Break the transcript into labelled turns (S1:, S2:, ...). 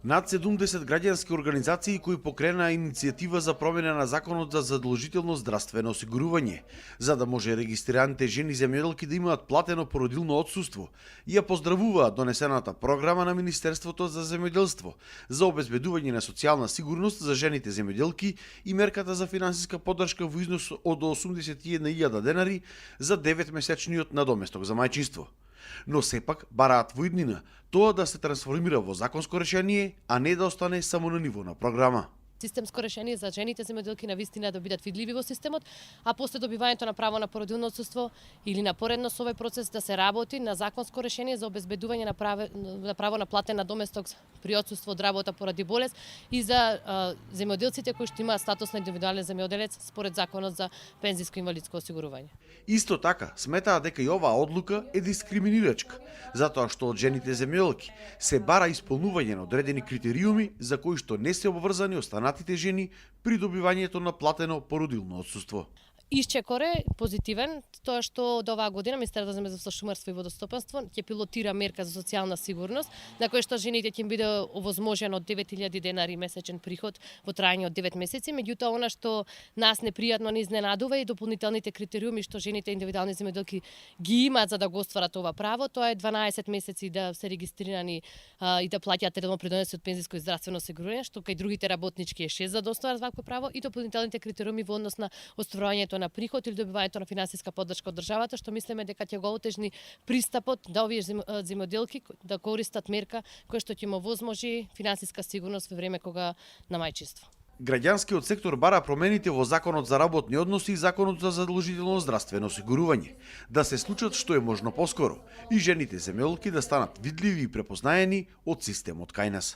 S1: Над 70 граѓански организации кои покренаа иницијатива за промена на законот за задолжително здравствено осигурување, за да може регистрираните жени земјоделки да имаат платено породилно отсуство, ја поздравуваат донесената програма на Министерството за земјоделство за обезбедување на социјална сигурност за жените земјоделки и мерката за финансиска поддршка во износ од 81.000 денари за 9-месечниот надоместок за мајчинство. Но сепак бараат во иднина тоа да се трансформира во законско решение, а не да остане само на ниво на програма.
S2: Системско решение за жените земјоделки на вистина да бидат видливи во системот, а после добивањето на право на породилно отсуство или на поредно со овој процес да се работи на законско решение за обезбедување на право на платен надоместок при отсуство од работа поради болест и за земјоделците кои што имаат статус на индивидуален земјоделец според законот за пензиско инвалидско осигурување.
S1: Исто така, сметаа дека и оваа одлука е дискриминирачка, затоа што од жените земјоделки се бара исполнување на одредени критериуми за кои што не се обврзани останатите жени при добивањето на платено породилно отсуство.
S2: Исчекоре позитивен тоа што од оваа година Министерството за земјоделство, шумарство и водостопанство ќе пилотира мерка за социјална сигурност, на која што жените ќе им биде овозможено 9.000 денари месечен приход во трајање од 9 месеци, меѓутоа она што нас непријатно не изненадува и дополнителните критериуми што жените индивидуални земјоделки ги имаат за да го остварат ова право, тоа е 12 месеци да се регистрирани и да плаќаат редовно придонеси од пензиско и здравствено осигурување, што кај другите работнички е 6 за да остварат вакво право и дополнителните критериуми во однос на остварувањето на приход или добивањето на финансиска поддршка од државата, што мислиме дека ќе го отежни пристапот да овие земјоделки да користат мерка која што ќе им овозможи финансиска сигурност во време кога на мајчинство.
S1: Граѓанскиот сектор бара промените во Законот за работни односи и Законот за задолжително здравствено осигурување да се случат што е можно поскоро и жените земјоделки да станат видливи и препознаени од системот кај нас.